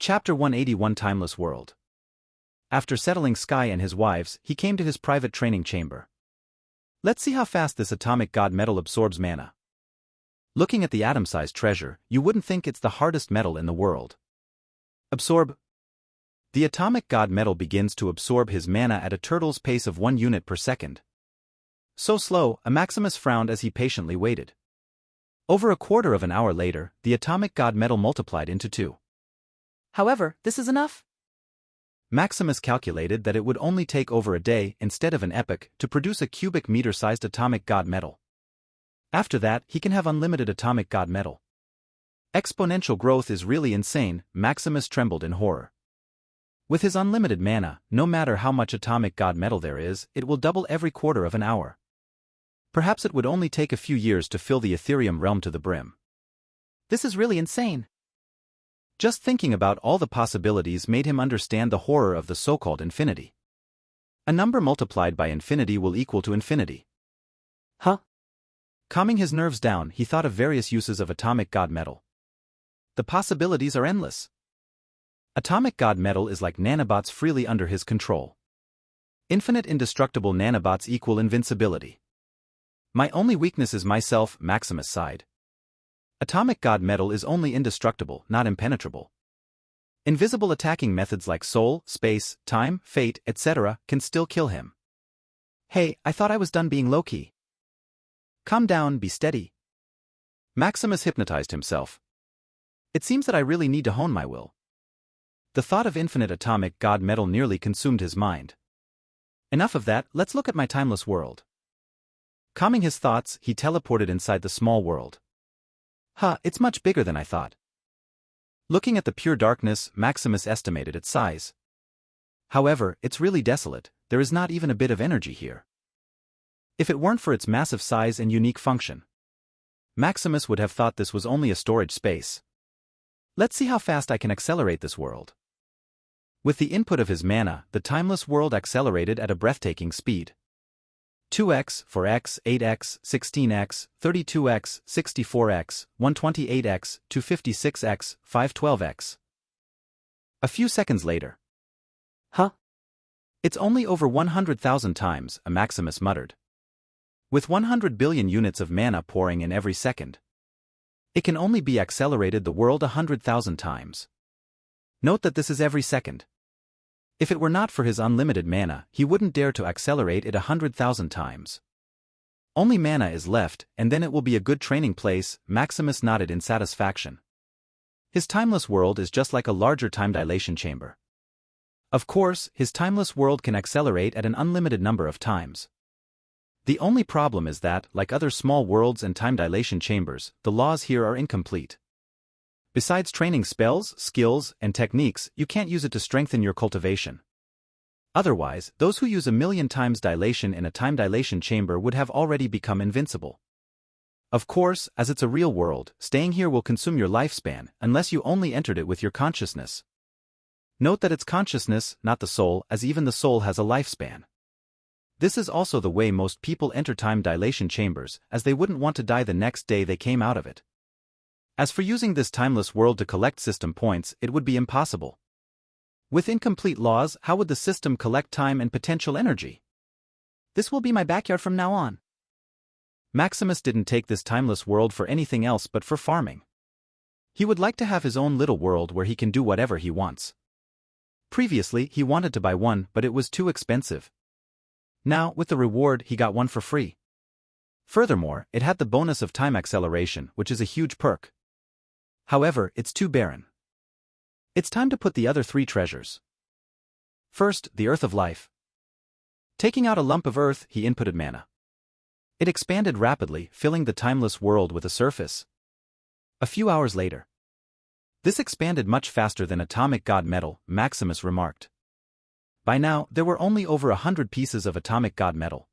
Chapter 181 Timeless World. After settling Sky and his wives, he came to his private training chamber. Let's see how fast this atomic god metal absorbs mana. Looking at the atom-sized treasure, you wouldn't think it's the hardest metal in the world. Absorb. The atomic god metal begins to absorb his mana at a turtle's pace of 1 unit per second. So slow, Maximus frowned as he patiently waited. Over a quarter of an hour later, the atomic god metal multiplied into 2. However, this is enough? Maximus calculated that it would only take over a day instead of an epoch to produce a cubic meter-sized atomic god metal. After that, he can have unlimited atomic god metal. Exponential growth is really insane, Maximus trembled in horror. With his unlimited mana, no matter how much atomic god metal there is, it will double every quarter of an hour. Perhaps it would only take a few years to fill the Ethereum realm to the brim. This is really insane. Just thinking about all the possibilities made him understand the horror of the so-called infinity. A number multiplied by infinity will equal to infinity. Huh? Calming his nerves down, he thought of various uses of atomic god metal. The possibilities are endless. Atomic god metal is like nanobots freely under his control. Infinite indestructible nanobots equal invincibility. My only weakness is myself, Maximus sighed. Atomic god metal is only indestructible, not impenetrable. Invisible attacking methods like soul, space, time, fate, etc. can still kill him. Hey, I thought I was done being low-key. Calm down, be steady. Maximus hypnotized himself. It seems that I really need to hone my will. The thought of infinite atomic god metal nearly consumed his mind. Enough of that, let's look at my timeless world. Calming his thoughts, he teleported inside the small world. It's much bigger than I thought. Looking at the pure darkness, Maximus estimated its size. However, it's really desolate, there is not even a bit of energy here. If it weren't for its massive size and unique function, Maximus would have thought this was only a storage space. Let's see how fast I can accelerate this world. With the input of his mana, the timeless world accelerated at a breathtaking speed. 2x, 4x, 8x, 16x, 32x, 64x, 128x, 256x, 512x. A few seconds later. It's only over 100,000 times, Maximus muttered. With 100 billion units of mana pouring in every second, it can only be accelerated the world 100,000 times. Note that this is every second. If it were not for his unlimited mana, he wouldn't dare to accelerate it 100,000 times. Only mana is left, and then it will be a good training place, Maximus nodded in satisfaction. His timeless world is just like a larger time dilation chamber. Of course, his timeless world can accelerate at an unlimited number of times. The only problem is that, like other small worlds and time dilation chambers, the laws here are incomplete. Besides training spells, skills, and techniques, you can't use it to strengthen your cultivation. Otherwise, those who use 1,000,000 times dilation in a time dilation chamber would have already become invincible. Of course, as it's a real world, staying here will consume your lifespan, unless you only entered it with your consciousness. Note that it's consciousness, not the soul, as even the soul has a lifespan. This is also the way most people enter time dilation chambers, as they wouldn't want to die the next day they came out of it. As for using this timeless world to collect system points, it would be impossible. With incomplete laws, how would the system collect time and potential energy? This will be my backyard from now on. Maximus didn't take this timeless world for anything else but for farming. He would like to have his own little world where he can do whatever he wants. Previously, he wanted to buy one, but it was too expensive. Now, with the reward, he got one for free. Furthermore, it had the bonus of time acceleration, which is a huge perk. However, it's too barren. It's time to put the other 3 treasures. First, the Earth of Life. Taking out a lump of earth, he inputted mana. It expanded rapidly, filling the timeless world with a surface. A few hours later. This expanded much faster than atomic god metal, Maximus remarked. By now, there were only over 100 pieces of atomic god metal.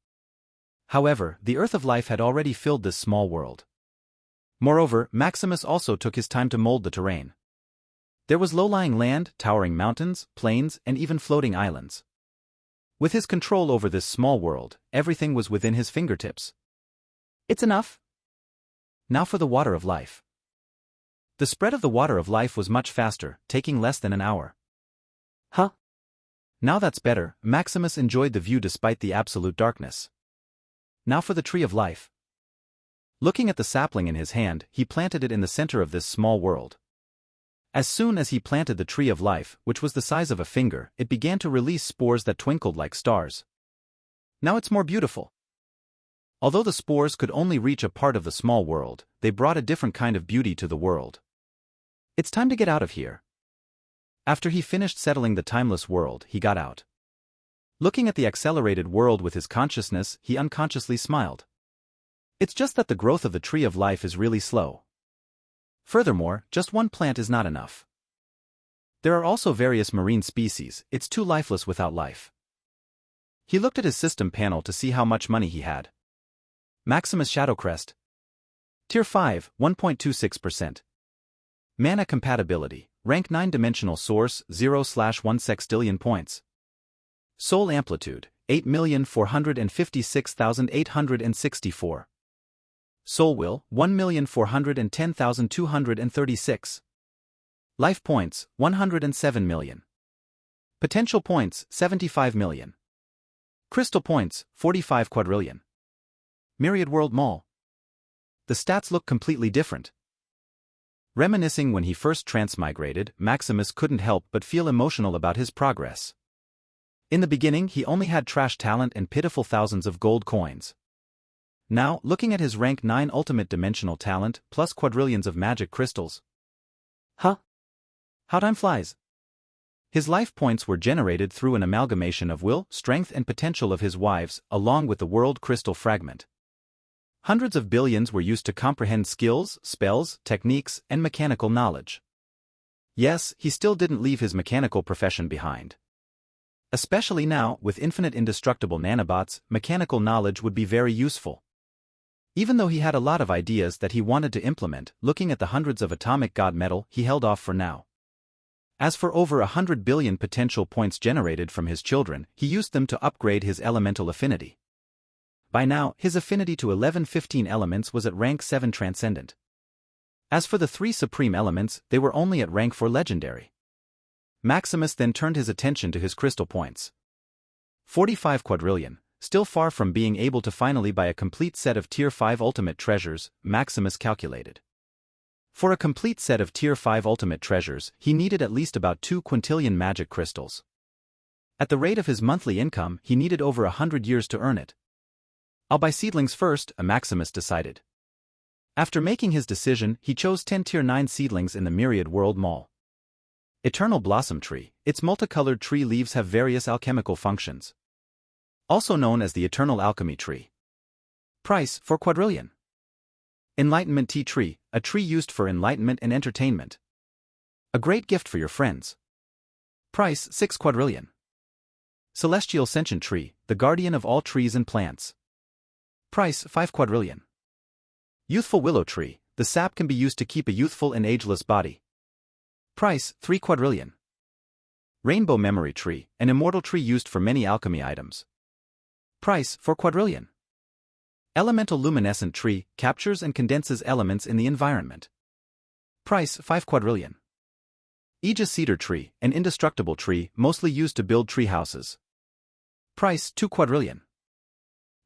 However, the Earth of Life had already filled this small world. Moreover, Maximus also took his time to mold the terrain. There was low-lying land, towering mountains, plains, and even floating islands. With his control over this small world, everything was within his fingertips. It's enough. Now for the Water of Life. The spread of the water of life was much faster, taking less than an hour. Huh? Now that's better. Maximus enjoyed the view despite the absolute darkness. Now for the tree of life. Looking at the sapling in his hand, he planted it in the center of this small world. As soon as he planted the tree of life, which was the size of a finger, it began to release spores that twinkled like stars. Now it's more beautiful. Although the spores could only reach a part of the small world, they brought a different kind of beauty to the world. It's time to get out of here. After he finished settling the timeless world, he got out. Looking at the accelerated world with his consciousness, he unconsciously smiled. It's just that the growth of the tree of life is really slow. Furthermore, just one plant is not enough. There are also various marine species, it's too lifeless without life. He looked at his system panel to see how much money he had. Maximus Shadowcrest. Tier 5, 1.26%. Mana compatibility, rank 9 dimensional source, 0/1 sextillion points. Soul amplitude, 8,456,864. Soul will, 1,410,236. Life points, 107 million. Potential points, 75 million. Crystal points, 45 quadrillion. Myriad World Mall. The stats look completely different. Reminiscing when he first transmigrated, Maximus couldn't help but feel emotional about his progress. In the beginning, he only had trash talent and pitiful thousands of gold coins. Now, looking at his rank 9 ultimate dimensional talent, plus quadrillions of magic crystals. Huh? How time flies. His life points were generated through an amalgamation of will, strength and potential of his wives, along with the world crystal fragment. Hundreds of billions were used to comprehend skills, spells, techniques, and mechanical knowledge. Yes, he still didn't leave his mechanical profession behind. Especially now, with infinite indestructible nanobots, mechanical knowledge would be very useful. Even though he had a lot of ideas that he wanted to implement, looking at the hundreds of atomic god metal, he held off for now. As for over 100 billion potential points generated from his children, he used them to upgrade his elemental affinity. By now, his affinity to 11-15 elements was at rank 7 transcendent. As for the 3 supreme elements, they were only at rank 4 legendary. Maximus then turned his attention to his crystal points. 45 quadrillion, still far from being able to finally buy a complete set of Tier 5 ultimate treasures, Maximus calculated. For a complete set of Tier 5 ultimate treasures, he needed at least about 2 quintillion magic crystals. At the rate of his monthly income, he needed over 100 years to earn it. I'll buy seedlings first, Maximus decided. After making his decision, he chose 10 Tier 9 seedlings in the Myriad World Mall. Eternal Blossom Tree, its multicolored tree leaves have various alchemical functions. Also known as the Eternal Alchemy Tree. Price, 4 quadrillion. Enlightenment Tea Tree, a tree used for enlightenment and entertainment. A great gift for your friends. Price, 6 quadrillion. Celestial Sentient Tree, the guardian of all trees and plants. Price, 5 quadrillion. Youthful Willow Tree, the sap can be used to keep a youthful and ageless body. Price, 3 quadrillion. Rainbow Memory Tree, an immortal tree used for many alchemy items. Price, 4 quadrillion. Elemental Luminescent Tree, captures and condenses elements in the environment. Price, 5 quadrillion. Aegis Cedar Tree, an indestructible tree, mostly used to build tree houses. Price, 2 quadrillion.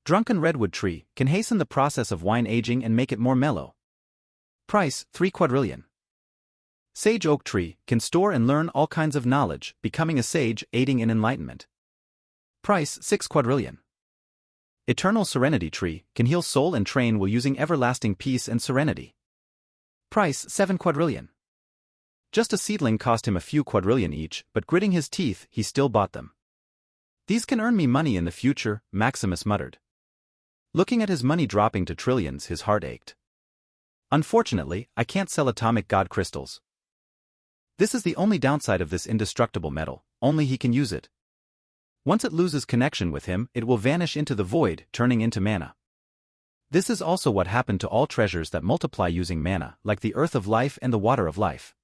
Drunken Redwood Tree, can hasten the process of wine aging and make it more mellow. Price, 3 quadrillion. Sage Oak Tree, can store and learn all kinds of knowledge, becoming a sage, aiding in enlightenment. Price, 6 quadrillion. Eternal Serenity Tree, can heal soul and train while using everlasting peace and serenity. Price, 7 quadrillion. Just a seedling cost him a few quadrillion each, but gritting his teeth, he still bought them. These can earn me money in the future, Maximus muttered. Looking at his money dropping to trillions, his heart ached. Unfortunately, I can't sell atomic god crystals. This is the only downside of this indestructible metal, only he can use it. Once it loses connection with him, it will vanish into the void, turning into mana. This is also what happened to all treasures that multiply using mana, like the Earth of Life and the Water of Life.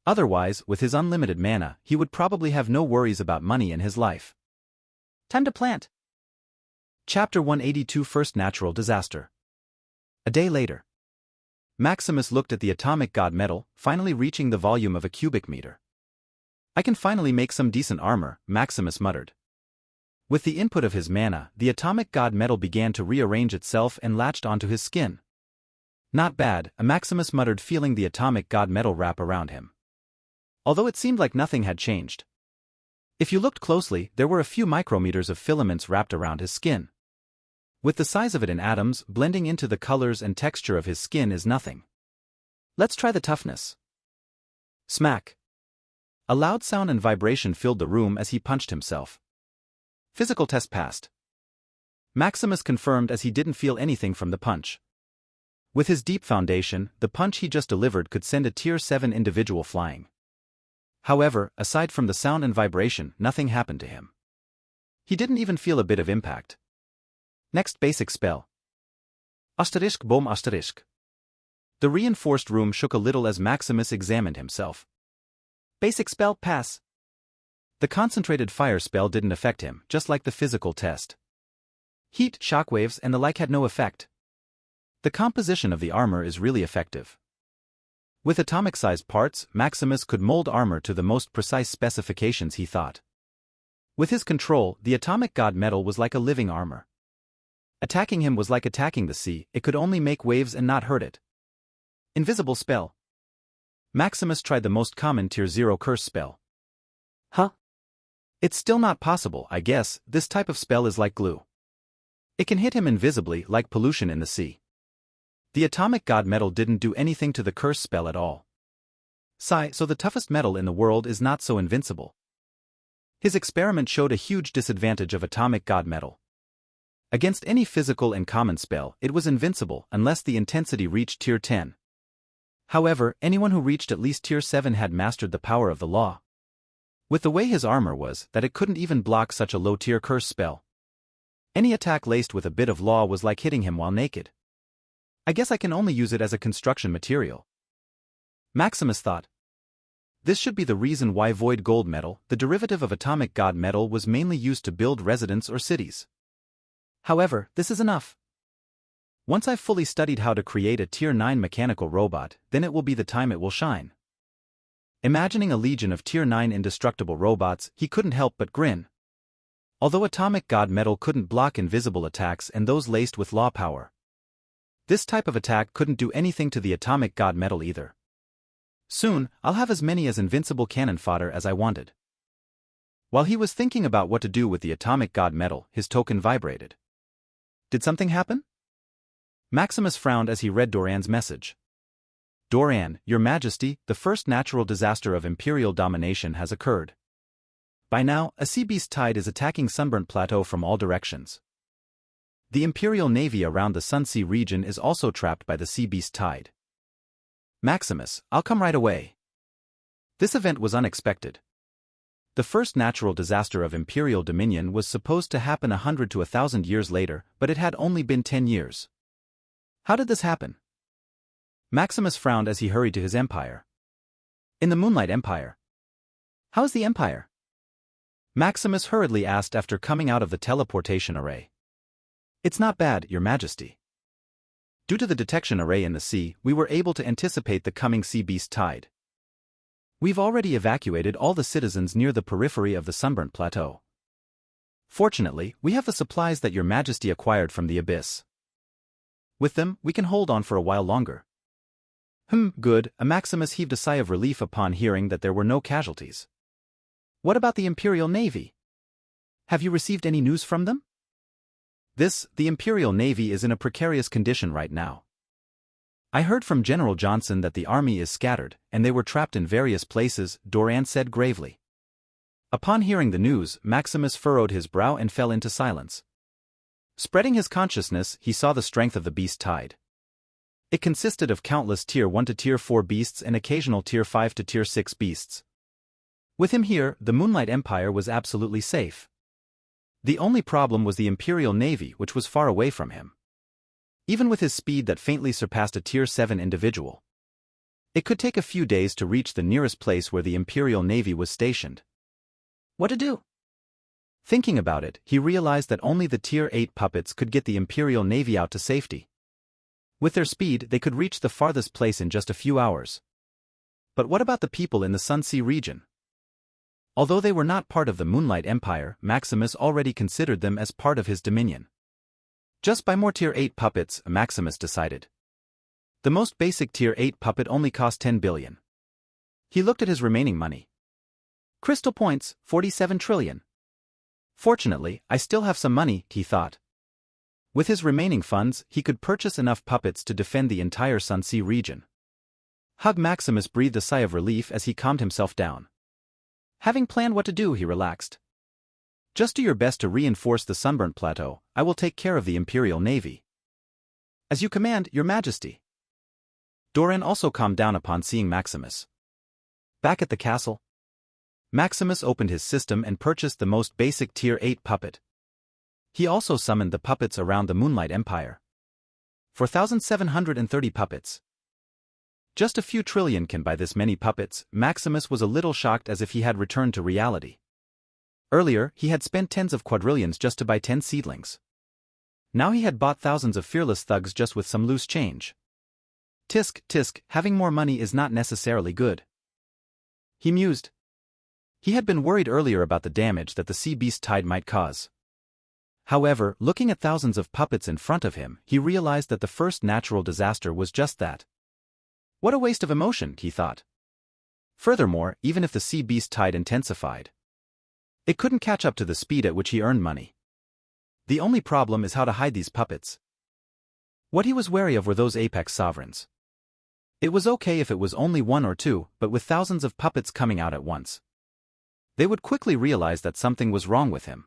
Otherwise, with his unlimited mana, he would probably have no worries about money in his life. Time to plant. Chapter 182 First Natural Disaster. A day later. Maximus looked at the atomic god metal, finally reaching the volume of a cubic meter. I can finally make some decent armor, Maximus muttered. With the input of his mana, the atomic god metal began to rearrange itself and latched onto his skin. Not bad, Maximus muttered, feeling the atomic god metal wrap around him. Although it seemed like nothing had changed. If you looked closely, there were a few micrometers of filaments wrapped around his skin. With the size of it in atoms, blending into the colors and texture of his skin is nothing. Let's try the toughness. Smack. A loud sound and vibration filled the room as he punched himself. Physical test passed. Maximus confirmed as he didn't feel anything from the punch. With his deep foundation, the punch he just delivered could send a Tier 7 individual flying. However, aside from the sound and vibration, nothing happened to him. He didn't even feel a bit of impact. Next basic spell. Asterisk boom asterisk. The reinforced room shook a little as Maximus examined himself. Basic spell pass. The concentrated fire spell didn't affect him, just like the physical test. Heat, shockwaves, and the like had no effect. The composition of the armor is really effective. With atomic-sized parts, Maximus could mold armor to the most precise specifications, he thought. With his control, the atomic god metal was like a living armor. Attacking him was like attacking the sea, it could only make waves and not hurt it. Invisible spell. Maximus tried the most common Tier 0 curse spell. Huh? It's still not possible, I guess. This type of spell is like glue. It can hit him invisibly, like pollution in the sea. The atomic god metal didn't do anything to the curse spell at all. Sigh, so the toughest metal in the world is not so invincible. His experiment showed a huge disadvantage of atomic god metal. Against any physical and common spell, it was invincible unless the intensity reached Tier 10. However, anyone who reached at least Tier 7 had mastered the power of the law. With the way his armor was, that it couldn't even block such a low-tier curse spell. Any attack laced with a bit of law was like hitting him while naked. I guess I can only use it as a construction material. Maximus thought. This should be the reason why void gold metal, the derivative of atomic god metal, was mainly used to build residences or cities. However, this is enough. Once I've fully studied how to create a Tier 9 mechanical robot, then it will be the time it will shine. Imagining a legion of Tier 9 indestructible robots, he couldn't help but grin. Although atomic god metal couldn't block invisible attacks and those laced with law power, this type of attack couldn't do anything to the atomic god metal either. Soon, I'll have as many as invincible cannon fodder as I wanted. While he was thinking about what to do with the atomic god metal, his token vibrated. Did something happen? Maximus frowned as he read Doran's message. Doran, Your Majesty, the first natural disaster of Imperial domination has occurred. By now, a sea beast tide is attacking Sunburnt Plateau from all directions. The Imperial Navy around the Sunsea region is also trapped by the sea beast tide. Maximus, I'll come right away. This event was unexpected. The first natural disaster of Imperial dominion was supposed to happen 100 to 1,000 years later, but it had only been 10 years. How did this happen? Maximus frowned as he hurried to his empire. In the Moonlight Empire. How is the empire? Maximus hurriedly asked after coming out of the teleportation array. It's not bad, Your Majesty. Due to the detection array in the sea, we were able to anticipate the coming sea beast tide. We've already evacuated all the citizens near the periphery of the Sunburnt Plateau. Fortunately, we have the supplies that Your Majesty acquired from the abyss. With them, we can hold on for a while longer. Good. Maximus heaved a sigh of relief upon hearing that there were no casualties. What about the Imperial Navy? Have you received any news from them? The Imperial Navy is in a precarious condition right now. I heard from General Johnson that the army is scattered, and they were trapped in various places, Doran said gravely. Upon hearing the news, Maximus furrowed his brow and fell into silence. Spreading his consciousness, he saw the strength of the beast tide. It consisted of countless Tier 1 to Tier 4 beasts and occasional Tier 5 to Tier 6 beasts. With him here, the Moonlight Empire was absolutely safe. The only problem was the Imperial Navy, which was far away from him. Even with his speed that faintly surpassed a Tier 7 individual, it could take a few days to reach the nearest place where the Imperial Navy was stationed. What to do? Thinking about it, he realized that only the Tier 8 puppets could get the Imperial Navy out to safety. With their speed, they could reach the farthest place in just a few hours. But what about the people in the Sunsea region? Although they were not part of the Moonlight Empire, Maximus already considered them as part of his dominion. Just buy more Tier 8 puppets, Maximus decided. The most basic Tier 8 puppet only cost 10 billion. He looked at his remaining money. Crystal points, 47 trillion. Fortunately, I still have some money, he thought. With his remaining funds, he could purchase enough puppets to defend the entire Sunsea region. Maximus breathed a sigh of relief as he calmed himself down. Having planned what to do, he relaxed. Just do your best to reinforce the Sunburnt Plateau. I will take care of the Imperial Navy. As you command, Your Majesty. Doran also calmed down upon seeing Maximus. Back at the castle, Maximus opened his system and purchased the most basic Tier 8 puppet. He also summoned the puppets around the Moonlight Empire. 4,730 puppets. Just a few trillion can buy this many puppets. Maximus was a little shocked, as if he had returned to reality. Earlier, he had spent tens of quadrillions just to buy 10 seedlings. Now he had bought thousands of fearless thugs just with some loose change. Tisk, having more money is not necessarily good, he mused. He had been worried earlier about the damage that the sea beast tide might cause. However, looking at thousands of puppets in front of him, he realized that the first natural disaster was just that. What a waste of emotion, he thought. Furthermore, even if the sea beast tide intensified, it couldn't catch up to the speed at which he earned money. The only problem is how to hide these puppets. What he was wary of were those apex sovereigns. It was okay if it was only one or two, but with thousands of puppets coming out at once, they would quickly realize that something was wrong with him.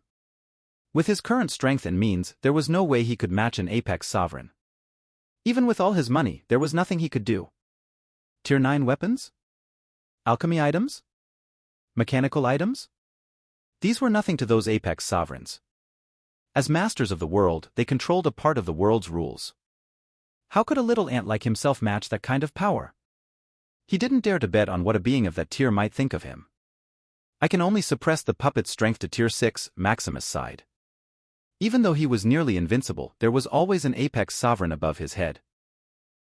With his current strength and means, there was no way he could match an apex sovereign. Even with all his money, there was nothing he could do. Tier 9 weapons? Alchemy items? Mechanical items? These were nothing to those apex sovereigns. As masters of the world, they controlled a part of the world's rules. How could a little ant like himself match that kind of power? He didn't dare to bet on what a being of that tier might think of him. I can only suppress the puppet's strength to Tier 6, Maximus sighed. Even though he was nearly invincible, there was always an apex sovereign above his head.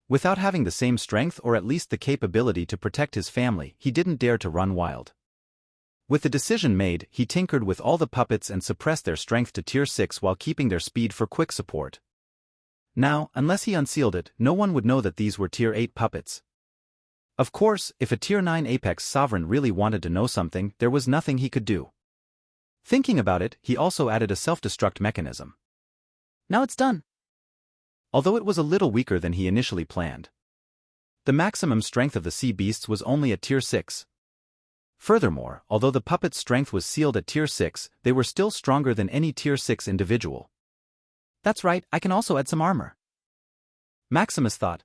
Without having the same strength or at least the capability to protect his family, he didn't dare to run wild. With the decision made, he tinkered with all the puppets and suppressed their strength to Tier 6 while keeping their speed for quick support. Now, unless he unsealed it, no one would know that these were Tier 8 puppets. Of course, if a Tier 9 apex sovereign really wanted to know something, there was nothing he could do. Thinking about it, he also added a self-destruct mechanism. Now it's done. Although it was a little weaker than he initially planned, the maximum strength of the sea beasts was only at Tier 6. Furthermore, although the puppet's strength was sealed at Tier 6, they were still stronger than any Tier 6 individual. That's right, I can also add some armor, Maximus thought.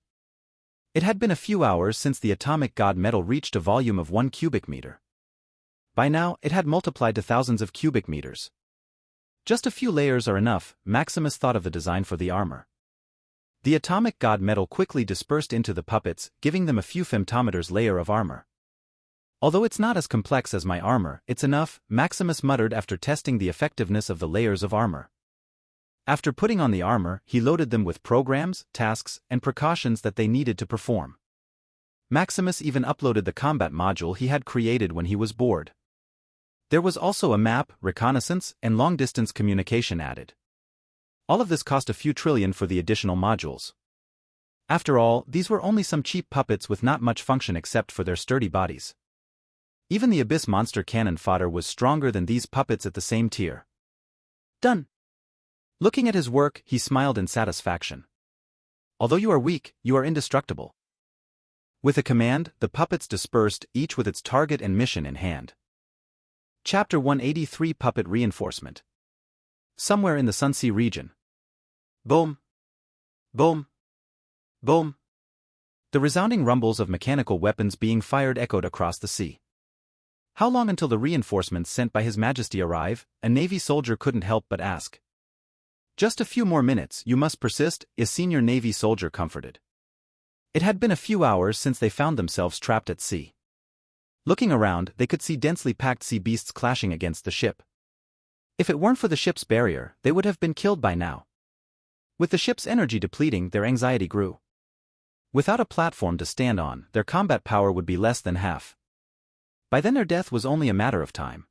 It had been a few hours since the atomic god metal reached a volume of 1 cubic meter. By now, it had multiplied to thousands of cubic meters. Just a few layers are enough, Maximus thought of the design for the armor. The atomic god metal quickly dispersed into the puppets, giving them a few femtometers layer of armor. Although it's not as complex as my armor, it's enough, Maximus muttered after testing the effectiveness of the layers of armor. After putting on the armor, he loaded them with programs, tasks, and precautions that they needed to perform. Maximus even uploaded the combat module he had created when he was bored. There was also a map, reconnaissance, and long-distance communication added. All of this cost a few trillion for the additional modules. After all, these were only some cheap puppets with not much function except for their sturdy bodies. Even the Abyss monster cannon fodder was stronger than these puppets at the same tier. Done. Looking at his work, he smiled in satisfaction. Although you are weak, you are indestructible. With a command, the puppets dispersed, each with its target and mission in hand. Chapter 183 Puppet Reinforcement. Somewhere in the Sunsea region. Boom. Boom. Boom. The resounding rumbles of mechanical weapons being fired echoed across the sea. How long until the reinforcements sent by His Majesty arrive? A Navy soldier couldn't help but ask. Just a few more minutes, you must persist, a senior Navy soldier comforted. It had been a few hours since they found themselves trapped at sea. Looking around, they could see densely packed sea beasts clashing against the ship. If it weren't for the ship's barrier, they would have been killed by now. With the ship's energy depleting, their anxiety grew. Without a platform to stand on, their combat power would be less than half. By then their death was only a matter of time.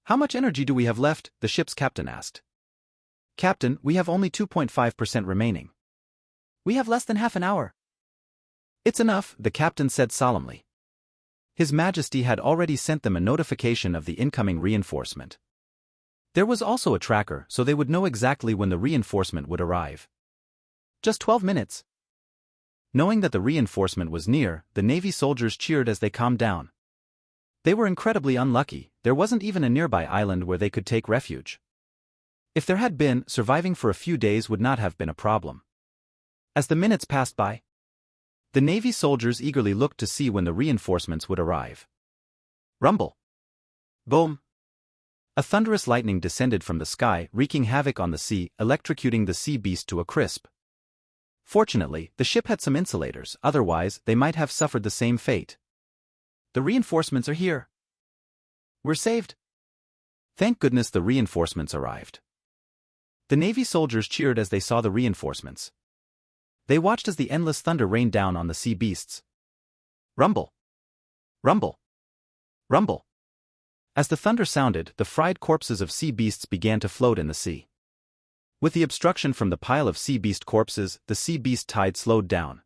"How much energy do we have left?" the ship's captain asked. "Captain, we have only 2.5% remaining." "We have less than half an hour." "It's enough," the captain said solemnly. His Majesty had already sent them a notification of the incoming reinforcement. There was also a tracker, so they would know exactly when the reinforcement would arrive. "Just 12 minutes. Knowing that the reinforcement was near, the Navy soldiers cheered as they calmed down. They were incredibly unlucky, there wasn't even a nearby island where they could take refuge. If there had been, surviving for a few days would not have been a problem. As the minutes passed by, the Navy soldiers eagerly looked to see when the reinforcements would arrive. Rumble. Boom. A thunderous lightning descended from the sky, wreaking havoc on the sea, electrocuting the sea beast to a crisp. Fortunately, the ship had some insulators, otherwise they might have suffered the same fate. "The reinforcements are here. We're saved." Thank goodness the reinforcements arrived. The Navy soldiers cheered as they saw the reinforcements. They watched as the endless thunder rained down on the sea beasts. Rumble. Rumble. Rumble. As the thunder sounded, the fried corpses of sea beasts began to float in the sea. With the obstruction from the pile of sea beast corpses, the sea beast tide slowed down.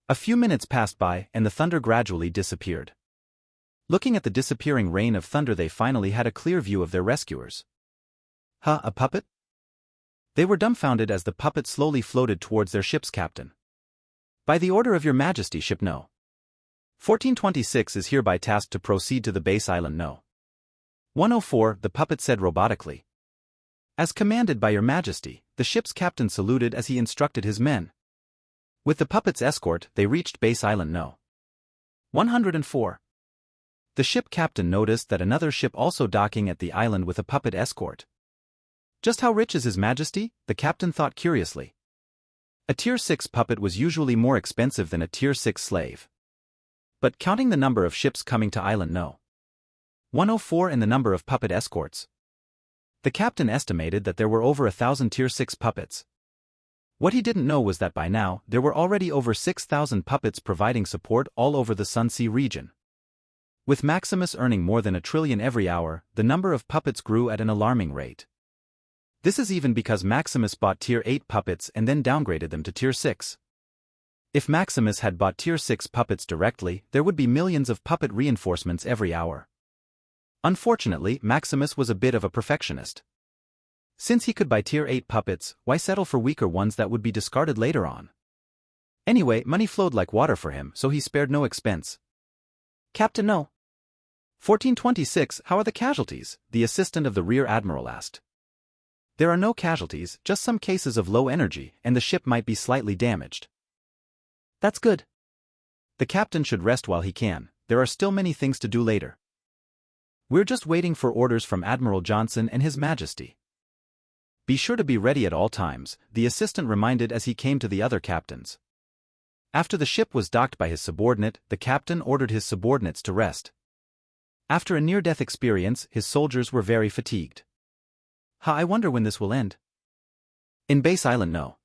A few minutes passed by, and the thunder gradually disappeared. Looking at the disappearing rain of thunder, they finally had a clear view of their rescuers. "Huh, a puppet?" They were dumbfounded as the puppet slowly floated towards their ship's captain. "By the order of your Majesty, Ship No. 1426 is hereby tasked to proceed to the base island No. 104, the puppet said robotically. "As commanded by your Majesty," the ship's captain saluted as he instructed his men. With the puppet's escort, they reached base island No. 104. The ship captain noticed that another ship also docking at the island with a puppet escort. Just how rich is His Majesty? The captain thought curiously. A Tier 6 puppet was usually more expensive than a Tier 6 slave. But counting the number of ships coming to island No. 104 and the number of puppet escorts, the captain estimated that there were over 1,000 Tier 6 puppets. What he didn't know was that by now, there were already over 6,000 puppets providing support all over the Sunsea region. With Maximus earning more than 1 trillion every hour, the number of puppets grew at an alarming rate. This is even because Maximus bought Tier 8 puppets and then downgraded them to Tier 6. If Maximus had bought Tier 6 puppets directly, there would be millions of puppet reinforcements every hour. Unfortunately, Maximus was a bit of a perfectionist. Since he could buy Tier 8 puppets, why settle for weaker ones that would be discarded later on? Anyway, money flowed like water for him, so he spared no expense. "Captain No. 1426, how are the casualties?" the assistant of the rear admiral asked. "There are no casualties, just some cases of low energy, and the ship might be slightly damaged." "That's good. The captain should rest while he can, there are still many things to do later. We're just waiting for orders from Admiral Johnson and His Majesty." "Be sure to be ready at all times," the assistant reminded as he came to the other captains. After the ship was docked by his subordinate, the captain ordered his subordinates to rest. After a near-death experience, his soldiers were very fatigued. I wonder when this will end." "In base island No.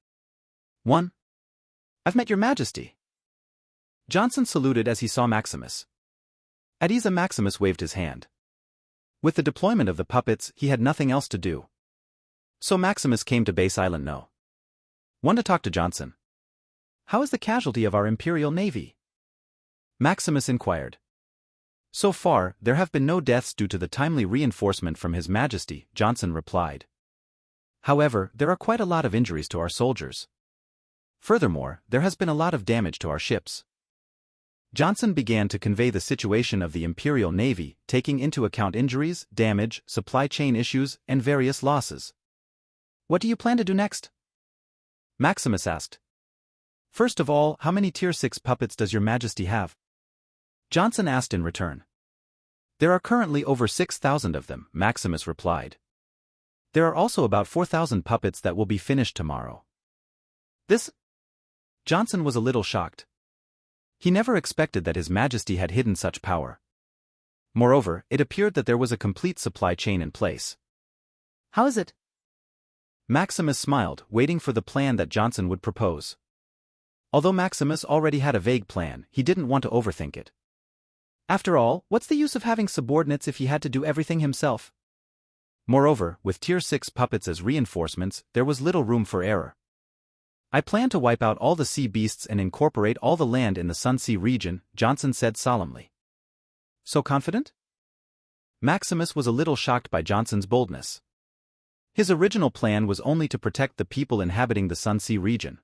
1. I've met your Majesty." Johnson saluted as he saw Maximus. At ease, Maximus waved his hand. With the deployment of the puppets, he had nothing else to do. So Maximus came to base island No. 1 to talk to Johnson. "How is the casualty of our Imperial Navy?" Maximus inquired. "So far, there have been no deaths due to the timely reinforcement from His Majesty," Johnson replied. "However, there are quite a lot of injuries to our soldiers. Furthermore, there has been a lot of damage to our ships." Johnson began to convey the situation of the Imperial Navy, taking into account injuries, damage, supply chain issues, and various losses. "What do you plan to do next?" Maximus asked. "First of all, how many Tier 6 puppets does your Majesty have?" Johnson asked in return. "There are currently over 6,000 of them," Maximus replied. "There are also about 4,000 puppets that will be finished tomorrow." This? Johnson was a little shocked. He never expected that His Majesty had hidden such power. Moreover, it appeared that there was a complete supply chain in place. "How is it?" Maximus smiled, waiting for the plan that Johnson would propose. Although Maximus already had a vague plan, he didn't want to overthink it. After all, what's the use of having subordinates if he had to do everything himself? Moreover, with Tier 6 puppets as reinforcements, there was little room for error. I plan to wipe out all the sea beasts and incorporate all the land in the Sunsea region, Johnson said solemnly. So confident? Maximus was a little shocked by Johnson's boldness. His original plan was only to protect the people inhabiting the Sunsea region.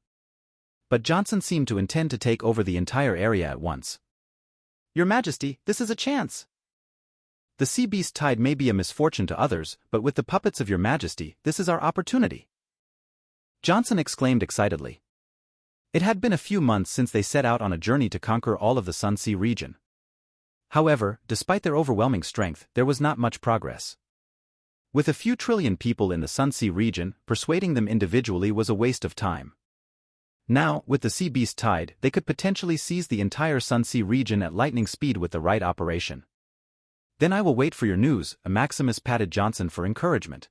But Johnson seemed to intend to take over the entire area at once. Your Majesty, this is a chance. The sea beast tide may be a misfortune to others, but with the puppets of your Majesty, this is our opportunity. Johnson exclaimed excitedly. It had been a few months since they set out on a journey to conquer all of the Sunsea region. However, despite their overwhelming strength, there was not much progress. With a few trillion people in the Sunsea region, persuading them individually was a waste of time. Now, with the sea beast tide, they could potentially seize the entire Sunsea region at lightning speed with the right operation. Then I will wait for your news, Maximus patted Johnson for encouragement.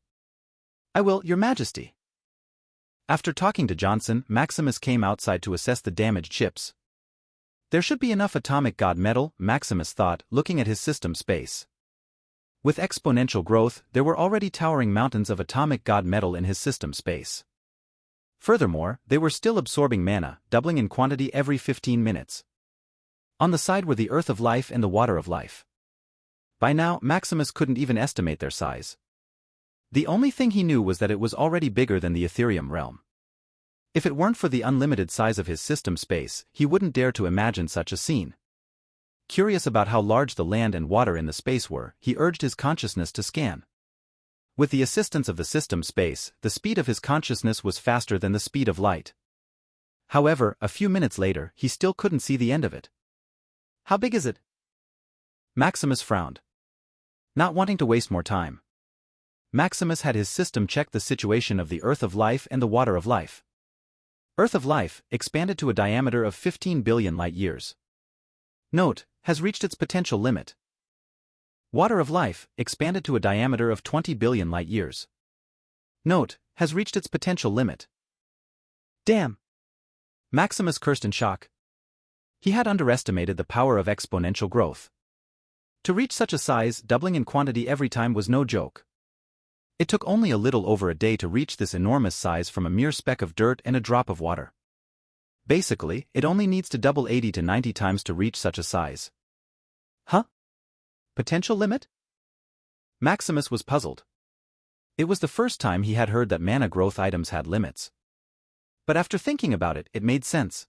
I will, your Majesty. After talking to Johnson, Maximus came outside to assess the damaged ships. There should be enough atomic god metal, Maximus thought, looking at his system space. With exponential growth, there were already towering mountains of atomic god metal in his system space. Furthermore, they were still absorbing mana, doubling in quantity every 15 minutes. On the side were the earth of life and the water of life. By now, Maximus couldn't even estimate their size. The only thing he knew was that it was already bigger than the Ethereum realm. If it weren't for the unlimited size of his system space, he wouldn't dare to imagine such a scene. Curious about how large the land and water in the space were, he urged his consciousness to scan. With the assistance of the system space, the speed of his consciousness was faster than the speed of light. However, a few minutes later, he still couldn't see the end of it. How big is it? Maximus frowned. Not wanting to waste more time, Maximus had his system check the situation of the earth of life and the water of life. Earth of life, expanded to a diameter of 15 billion light-years. Note, has reached its potential limit. Water of life, expanded to a diameter of 20 billion light-years. Note, has reached its potential limit. Damn! Maximus cursed in shock. He had underestimated the power of exponential growth. To reach such a size, doubling in quantity every time was no joke. It took only a little over a day to reach this enormous size from a mere speck of dirt and a drop of water. Basically, it only needs to double 80 to 90 times to reach such a size. Huh? Potential limit? Maximus was puzzled. It was the first time he had heard that mana growth items had limits. But after thinking about it, it made sense.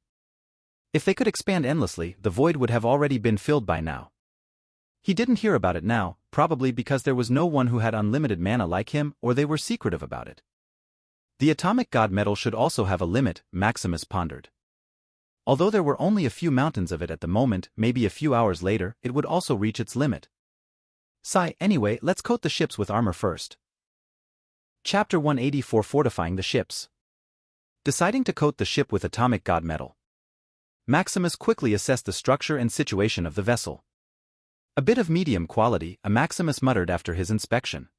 If they could expand endlessly, the void would have already been filled by now. He didn't hear about it now, probably because there was no one who had unlimited mana like him, or they were secretive about it. The atomic god metal should also have a limit, Maximus pondered. Although there were only a few mountains of it at the moment, maybe a few hours later, it would also reach its limit. Anyway, let's coat the ships with armor first. Chapter 184 Fortifying the ships. Deciding to coat the ship with atomic god metal, Maximus quickly assessed the structure and situation of the vessel. A bit of medium quality, Maximus muttered after his inspection.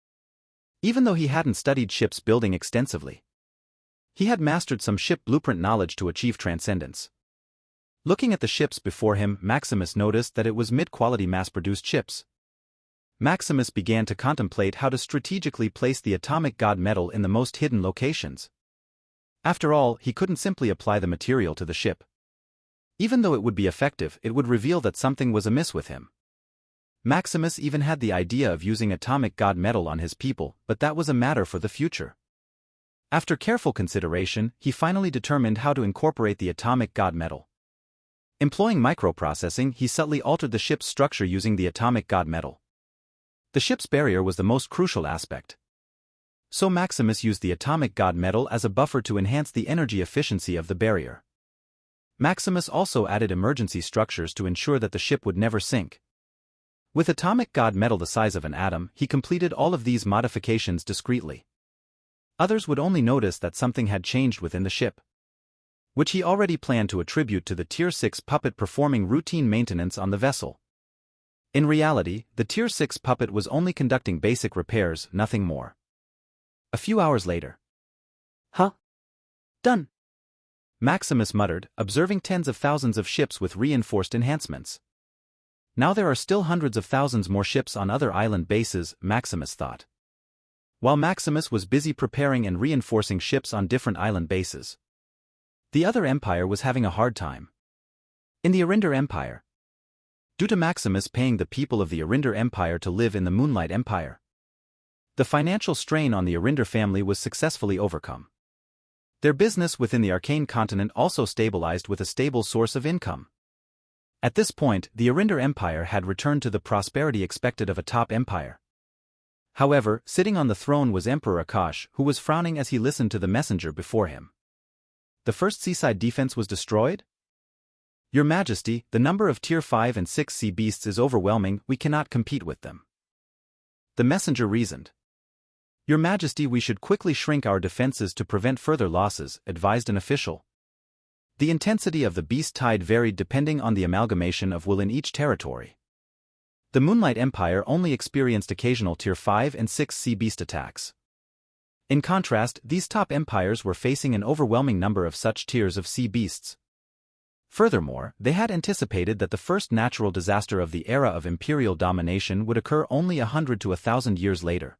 Even though he hadn't studied ships building extensively, he had mastered some ship blueprint knowledge to achieve transcendence. Looking at the ships before him, Maximus noticed that it was mid-quality mass-produced ships. Maximus began to contemplate how to strategically place the atomic god metal in the most hidden locations. After all, he couldn't simply apply the material to the ship. Even though it would be effective, it would reveal that something was amiss with him. Maximus even had the idea of using atomic god metal on his people, but that was a matter for the future. After careful consideration, he finally determined how to incorporate the atomic god metal. Employing microprocessing, he subtly altered the ship's structure using the atomic god metal. The ship's barrier was the most crucial aspect. So Maximus used the atomic god metal as a buffer to enhance the energy efficiency of the barrier. Maximus also added emergency structures to ensure that the ship would never sink. With atomic god metal the size of an atom, he completed all of these modifications discreetly. Others would only notice that something had changed within the ship, which he already planned to attribute to the Tier 6 puppet performing routine maintenance on the vessel. In reality, the Tier 6 puppet was only conducting basic repairs, nothing more. A few hours later. Huh? Done. Maximus muttered, observing tens of thousands of ships with reinforced enhancements. Now there are still hundreds of thousands more ships on other island bases, Maximus thought. While Maximus was busy preparing and reinforcing ships on different island bases, the other empire was having a hard time. In the Arinder Empire, due to Maximus paying the people of the Arinder Empire to live in the Moonlight Empire, the financial strain on the Arinder family was successfully overcome. Their business within the Arcane Continent also stabilized with a stable source of income. At this point, the Arinder Empire had returned to the prosperity expected of a top empire. However, sitting on the throne was Emperor Akash, who was frowning as he listened to the messenger before him. The first seaside defense was destroyed? Your Majesty, the number of Tier 5 and 6 sea beasts is overwhelming, we cannot compete with them. The messenger reasoned. Your Majesty, we should quickly shrink our defenses to prevent further losses, advised an official. The intensity of the beast tide varied depending on the amalgamation of will in each territory. The Moonlight Empire only experienced occasional Tier 5 and 6 sea beast attacks. In contrast, these top empires were facing an overwhelming number of such tiers of sea beasts. Furthermore, they had anticipated that the first natural disaster of the era of imperial domination would occur only 100 to 1,000 years later.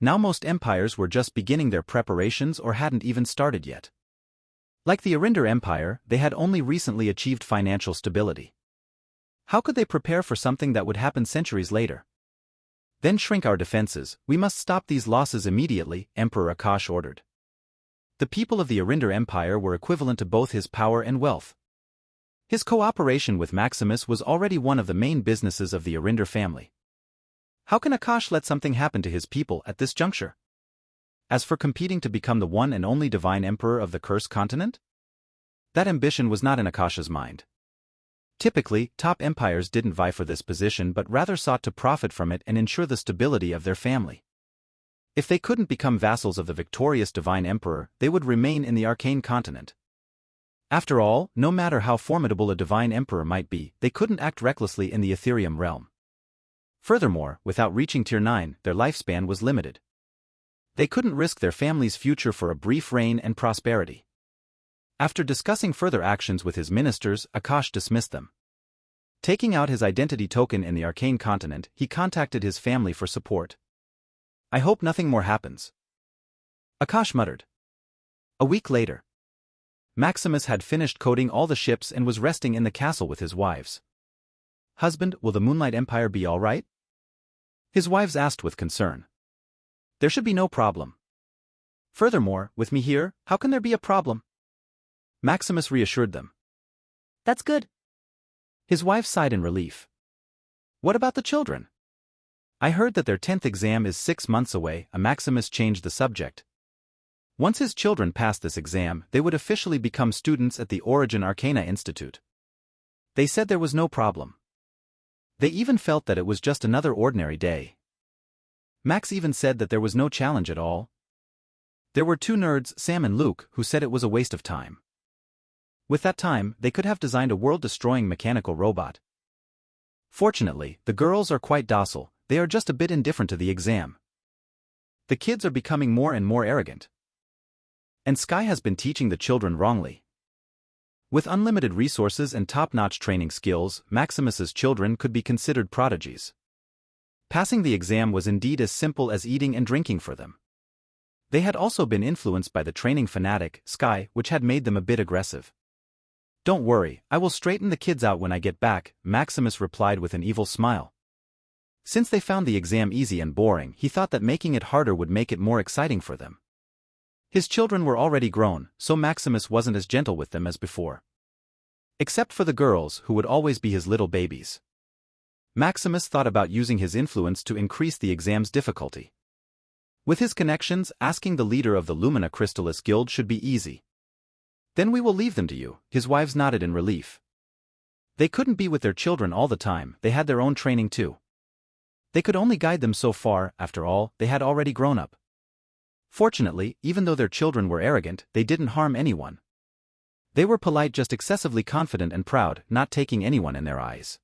Now most empires were just beginning their preparations or hadn't even started yet. Like the Arinder Empire, they had only recently achieved financial stability. How could they prepare for something that would happen centuries later? Then shrink our defenses, we must stop these losses immediately, Emperor Akash ordered. The people of the Arinder Empire were equivalent to both his power and wealth. His cooperation with Maximus was already one of the main businesses of the Arinder family. How can Akash let something happen to his people at this juncture? As for competing to become the one and only divine emperor of the Cursed Continent? That ambition was not in Akash's mind. Typically, top empires didn't vie for this position but rather sought to profit from it and ensure the stability of their family. If they couldn't become vassals of the victorious divine emperor, they would remain in the Arcane Continent. After all, no matter how formidable a divine emperor might be, they couldn't act recklessly in the Ethereum realm. Furthermore, without reaching Tier 9, their lifespan was limited. They couldn't risk their family's future for a brief reign and prosperity. After discussing further actions with his ministers, Akash dismissed them. Taking out his identity token in the Arcane Continent, he contacted his family for support. I hope nothing more happens, Akash muttered. A week later, Maximus had finished coding all the ships and was resting in the castle with his wives. Husband, will the Moonlight Empire be all right? His wives asked with concern. There should be no problem. Furthermore, with me here, how can there be a problem? Maximus reassured them. That's good. His wife sighed in relief. What about the children? I heard that their 10th exam is 6 months away, Maximus changed the subject. Once his children passed this exam, they would officially become students at the Origin Arcana Institute. They said there was no problem. They even felt that it was just another ordinary day. Max even said that there was no challenge at all. There were 2 nerds, Sam and Luke, who said it was a waste of time. With that time, they could have designed a world-destroying mechanical robot. Fortunately, the girls are quite docile, they are just a bit indifferent to the exam. The kids are becoming more and more arrogant. And Sky has been teaching the children wrongly. With unlimited resources and top-notch training skills, Maximus's children could be considered prodigies. Passing the exam was indeed as simple as eating and drinking for them. They had also been influenced by the training fanatic, Sky, which had made them a bit aggressive. Don't worry, I will straighten the kids out when I get back, Maximus replied with an evil smile. Since they found the exam easy and boring, he thought that making it harder would make it more exciting for them. His children were already grown, so Maximus wasn't as gentle with them as before. Except for the girls, who would always be his little babies. Maximus thought about using his influence to increase the exam's difficulty. With his connections, asking the leader of the Lumina Crystallis Guild should be easy. Then we will leave them to you, his wives nodded in relief. They couldn't be with their children all the time, they had their own training too. They could only guide them so far, after all, they had already grown up. Fortunately, even though their children were arrogant, they didn't harm anyone. They were polite, just excessively confident and proud, not taking anyone in their eyes.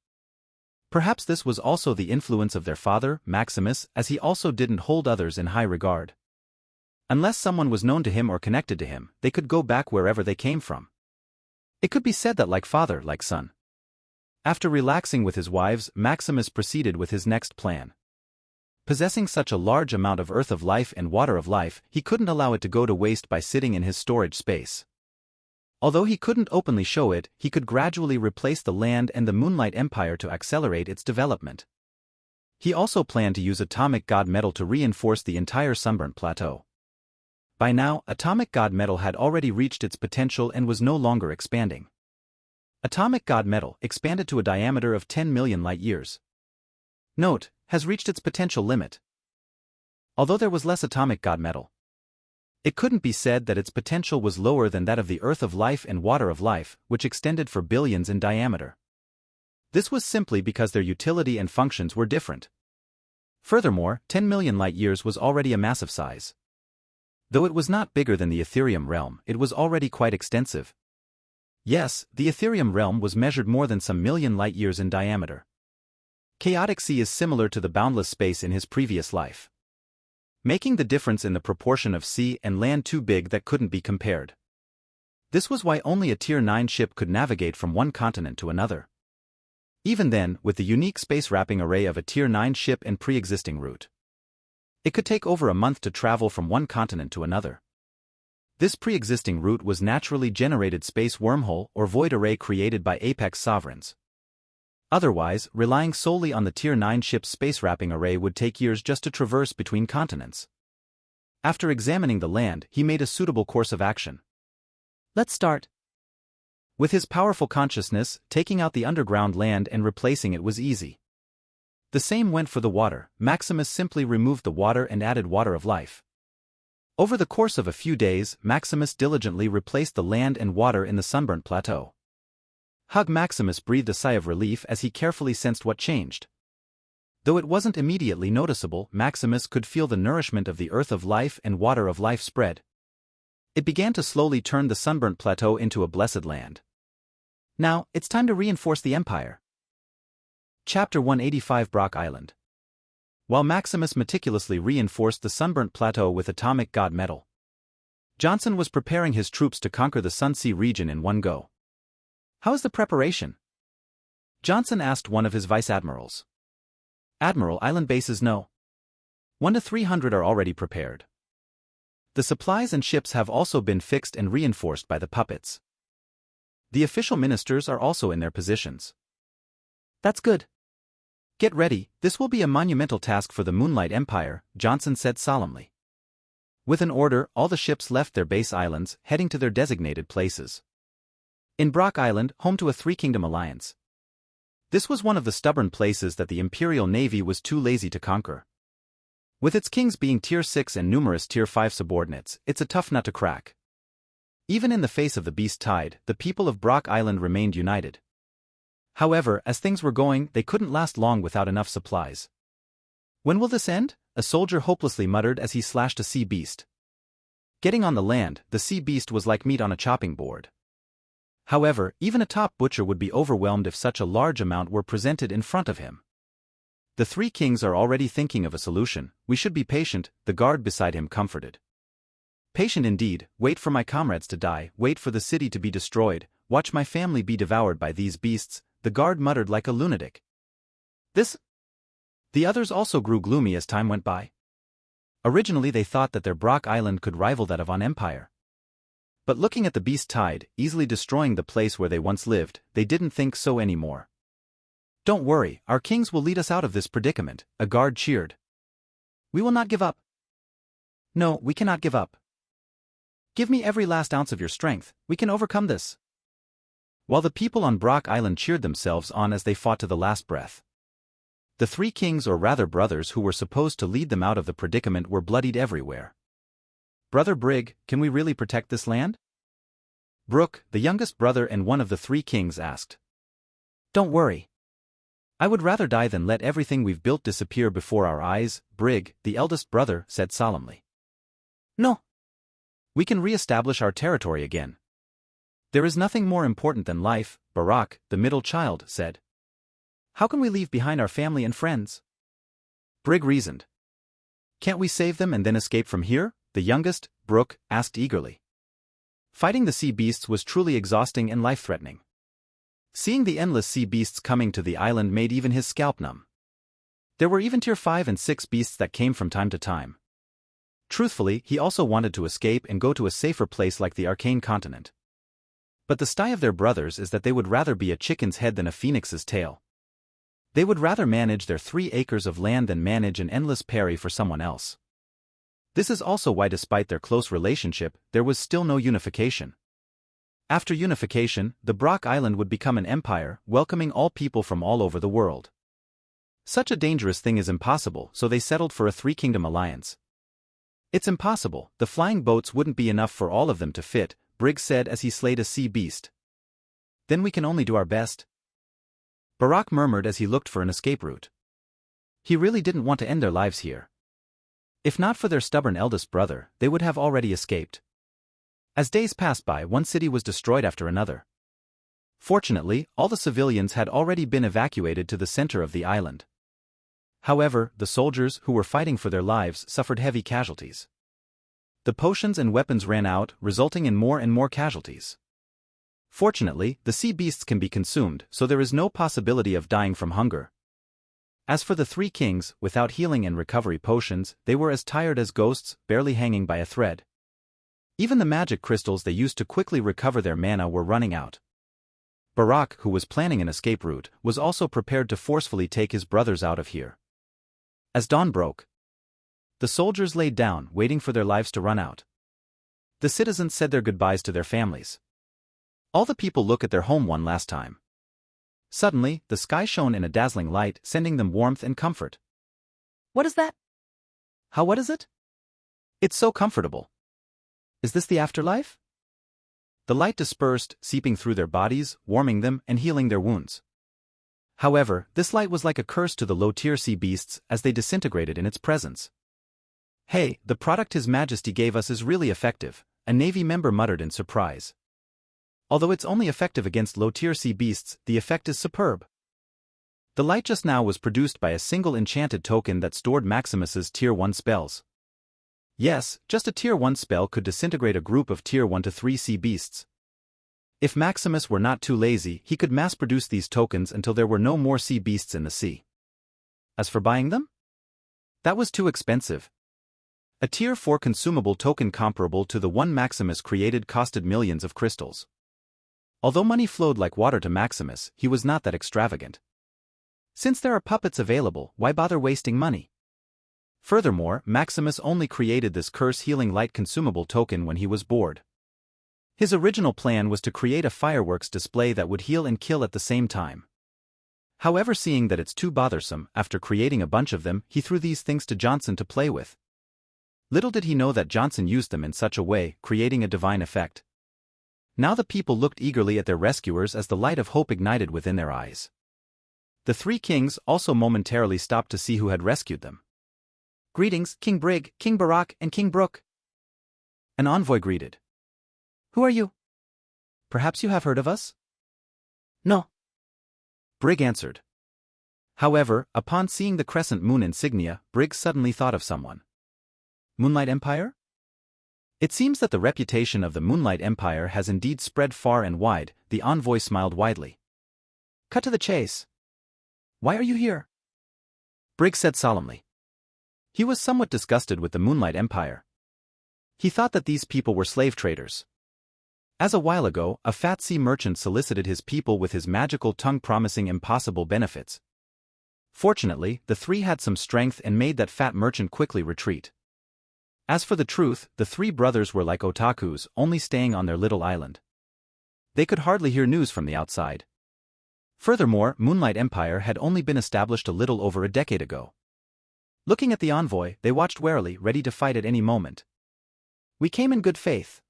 Perhaps this was also the influence of their father, Maximus, as he also didn't hold others in high regard. Unless someone was known to him or connected to him, they could go back wherever they came from. It could be said that like father, like son. After relaxing with his wives, Maximus proceeded with his next plan. Possessing such a large amount of earth of life and water of life, he couldn't allow it to go to waste by sitting in his storage space. Although he couldn't openly show it, he could gradually replace the land and the Moonlight Empire to accelerate its development. He also planned to use atomic god metal to reinforce the entire sunburnt plateau. By now, atomic god metal had already reached its potential and was no longer expanding. Atomic god metal, expanded to a diameter of 10 million light-years. Note, has reached its potential limit. Although there was less atomic god metal, it couldn't be said that its potential was lower than that of the earth of life and water of life, which extended for billions in diameter. This was simply because their utility and functions were different. Furthermore, 10 million light-years was already a massive size. Though it was not bigger than the Ethereum realm, it was already quite extensive. Yes, the Ethereum realm was measured more than some million light-years in diameter. Chaotic Sea is similar to the boundless space in his previous life, making the difference in the proportion of sea and land too big that couldn't be compared. This was why only a Tier 9 ship could navigate from one continent to another. Even then, with the unique space-wrapping array of a Tier 9 ship and pre-existing route, it could take over a month to travel from one continent to another. This pre-existing route was naturally generated space wormhole or void array created by Apex sovereigns. Otherwise, relying solely on the Tier 9 ship's space-wrapping array would take years just to traverse between continents. After examining the land, he made a suitable course of action. Let's start. With his powerful consciousness, taking out the underground land and replacing it was easy. The same went for the water. Maximus simply removed the water and added water of life. Over the course of a few days, Maximus diligently replaced the land and water in the sunburnt plateau. Maximus breathed a sigh of relief as he carefully sensed what changed. Though it wasn't immediately noticeable, Maximus could feel the nourishment of the earth of life and water of life spread. It began to slowly turn the sunburnt plateau into a blessed land. Now, it's time to reinforce the empire. Chapter 185 Broque Island. While Maximus meticulously reinforced the sunburnt plateau with atomic god metal, Johnson was preparing his troops to conquer the Sunsea region in one go. How is the preparation? Johnson asked one of his vice-admirals. Admiral, island bases no. 1 to 300 are already prepared. The supplies and ships have also been fixed and reinforced by the puppets. The official ministers are also in their positions. That's good. Get ready, this will be a monumental task for the Moonlight Empire, Johnson said solemnly. With an order, all the ships left their base islands, heading to their designated places. In Broque Island, home to a three-kingdom alliance. This was one of the stubborn places that the Imperial Navy was too lazy to conquer. With its kings being Tier 6 and numerous Tier 5 subordinates, it's a tough nut to crack. Even in the face of the beast tide, the people of Broque Island remained united. However, as things were going, they couldn't last long without enough supplies. When will this end? A soldier hopelessly muttered as he slashed a sea beast. Getting on the land, the sea beast was like meat on a chopping board. However, even a top butcher would be overwhelmed if such a large amount were presented in front of him. The three kings are already thinking of a solution. We should be patient, the guard beside him comforted. Patient indeed, wait for my comrades to die, wait for the city to be destroyed, watch my family be devoured by these beasts, the guard muttered like a lunatic. This? The others also grew gloomy as time went by. Originally they thought that their Broque Island could rival that of An Empire. But looking at the beast tide, easily destroying the place where they once lived, they didn't think so anymore. Don't worry, our kings will lead us out of this predicament, a guard cheered. We will not give up. No, we cannot give up. Give me every last ounce of your strength, we can overcome this. While the people on Broque Island cheered themselves on as they fought to the last breath. The three kings, or rather brothers who were supposed to lead them out of the predicament, were bloodied everywhere. Brother Brig, can we really protect this land? Broque, the youngest brother and one of the three kings, asked. Don't worry. I would rather die than let everything we've built disappear before our eyes, Brig, the eldest brother, said solemnly. No. We can re-establish our territory again. There is nothing more important than life, Broque, the middle child, said. How can we leave behind our family and friends? Brig reasoned. Can't we save them and then escape from here? the youngest, Broque, asked eagerly. Fighting the sea beasts was truly exhausting and life-threatening. Seeing the endless sea beasts coming to the island made even his scalp numb. There were even tier 5 and 6 beasts that came from time to time. Truthfully, he also wanted to escape and go to a safer place like the Arcane Continent. But the style of their brothers is that they would rather be a chicken's head than a phoenix's tail. They would rather manage their 3 acres of land than manage an endless prairie for someone else. This is also why despite their close relationship, there was still no unification. After unification, the Broque Island would become an empire, welcoming all people from all over the world. Such a dangerous thing is impossible, so they settled for a 3-kingdom alliance. It's impossible, the flying boats wouldn't be enough for all of them to fit, Broque said as he slayed a sea beast. Then we can only do our best. Broque murmured as he looked for an escape route. He really didn't want to end their lives here. If not for their stubborn eldest brother, they would have already escaped. As days passed by, one city was destroyed after another. Fortunately, all the civilians had already been evacuated to the center of the island. However, the soldiers who were fighting for their lives suffered heavy casualties. The potions and weapons ran out, resulting in more and more casualties. Fortunately, the sea beasts can be consumed, so there is no possibility of dying from hunger. As for the 3 kings, without healing and recovery potions, they were as tired as ghosts, barely hanging by a thread. Even the magic crystals they used to quickly recover their mana were running out. Broque, who was planning an escape route, was also prepared to forcefully take his brothers out of here. As dawn broke, the soldiers laid down, waiting for their lives to run out. The citizens said their goodbyes to their families. All the people look at their home one last time. Suddenly, the sky shone in a dazzling light, sending them warmth and comfort. What is that? What is it? It's so comfortable. Is this the afterlife? The light dispersed, seeping through their bodies, warming them and healing their wounds. However, this light was like a curse to the low-tier sea beasts as they disintegrated in its presence. Hey, the product His Majesty gave us is really effective, a Navy member muttered in surprise. Although it's only effective against low-tier sea beasts, the effect is superb. The light just now was produced by a single enchanted token that stored Maximus's tier 1 spells. Yes, just a tier 1 spell could disintegrate a group of tier 1 to 3 sea beasts. If Maximus were not too lazy, he could mass-produce these tokens until there were no more sea beasts in the sea. As for buying them? That was too expensive. A tier 4 consumable token comparable to the one Maximus created costed millions of crystals. Although money flowed like water to Maximus, he was not that extravagant. Since there are puppets available, why bother wasting money? Furthermore, Maximus only created this curse-healing light consumable token when he was bored. His original plan was to create a fireworks display that would heal and kill at the same time. However, seeing that it's too bothersome, after creating a bunch of them, he threw these things to Johnson to play with. Little did he know that Johnson used them in such a way, creating a divine effect. Now the people looked eagerly at their rescuers as the light of hope ignited within their eyes. The 3 kings also momentarily stopped to see who had rescued them. Greetings, King Broque, King Broque, and King Broque. An envoy greeted. Who are you? Perhaps you have heard of us? No. Broque answered. However, upon seeing the crescent moon insignia, Broque suddenly thought of someone. Moonlight Empire? It seems that the reputation of the Moonlight Empire has indeed spread far and wide, the envoy smiled widely. Cut to the chase. Why are you here? Broque said solemnly. He was somewhat disgusted with the Moonlight Empire. He thought that these people were slave traders. As a while ago, a fat sea merchant solicited his people with his magical tongue promising impossible benefits. Fortunately, the 3 had some strength and made that fat merchant quickly retreat. As for the truth, the 3 brothers were like otakus, only staying on their little island. They could hardly hear news from the outside. Furthermore, Moonlight Empire had only been established a little over a decade ago. Looking at the envoy, they watched warily, ready to fight at any moment. We came in good faith.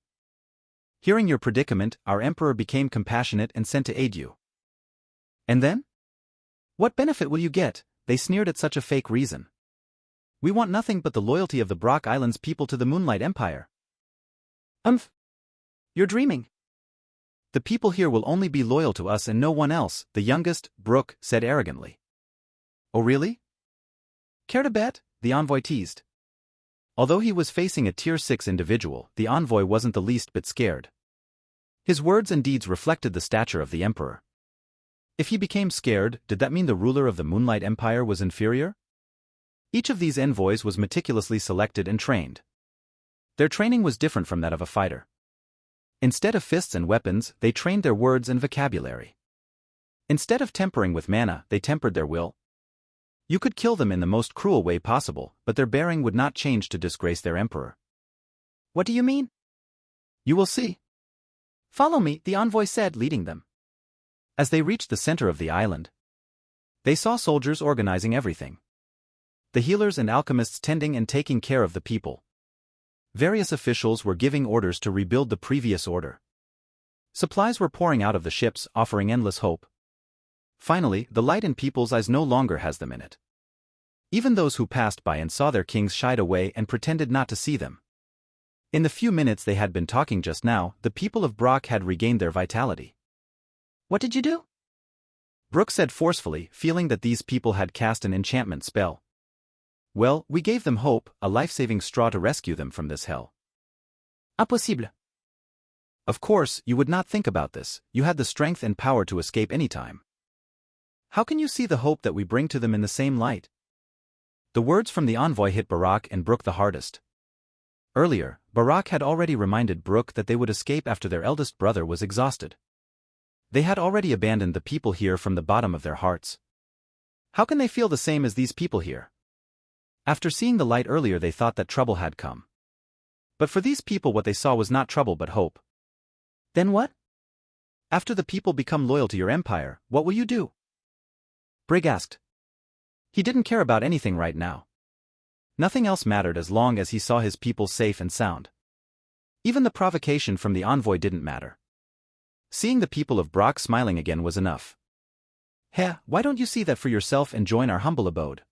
Hearing your predicament, our emperor became compassionate and sent to aid you. And then? What benefit will you get? They sneered at such a fake reason. We want nothing but the loyalty of the Broque Islands people to the Moonlight Empire. You're dreaming. The people here will only be loyal to us and no one else, the youngest, Broque, said arrogantly. Oh really? Care to bet? The envoy teased. Although he was facing a Tier 6 individual, the envoy wasn't the least bit scared. His words and deeds reflected the stature of the emperor. If he became scared, did that mean the ruler of the Moonlight Empire was inferior? Each of these envoys was meticulously selected and trained. Their training was different from that of a fighter. Instead of fists and weapons, they trained their words and vocabulary. Instead of tempering with mana, they tempered their will. You could kill them in the most cruel way possible, but their bearing would not change to disgrace their emperor. What do you mean? You will see. Follow me, the envoy said, leading them. As they reached the center of the island, they saw soldiers organizing everything. The healers and alchemists tending and taking care of the people. Various officials were giving orders to rebuild the previous order. Supplies were pouring out of the ships, offering endless hope. Finally, the light in people's eyes no longer has them in it. Even those who passed by and saw their kings shied away and pretended not to see them. In the few minutes they had been talking just now, the people of Broque had regained their vitality. What did you do? Broque said forcefully, feeling that these people had cast an enchantment spell. Well, we gave them hope, a life-saving straw to rescue them from this hell. Impossible. Of course, you would not think about this. You had the strength and power to escape any time. How can you see the hope that we bring to them in the same light? The words from the envoy hit Broque and Broque the hardest. Earlier, Broque had already reminded Broque that they would escape after their eldest brother was exhausted. They had already abandoned the people here from the bottom of their hearts. How can they feel the same as these people here? After seeing the light earlier, they thought that trouble had come. But for these people, what they saw was not trouble but hope. Then what? After the people become loyal to your empire, what will you do? Broque asked. He didn't care about anything right now. Nothing else mattered as long as he saw his people safe and sound. Even the provocation from the envoy didn't matter. Seeing the people of Broque smiling again was enough. Why don't you see that for yourself and join our humble abode?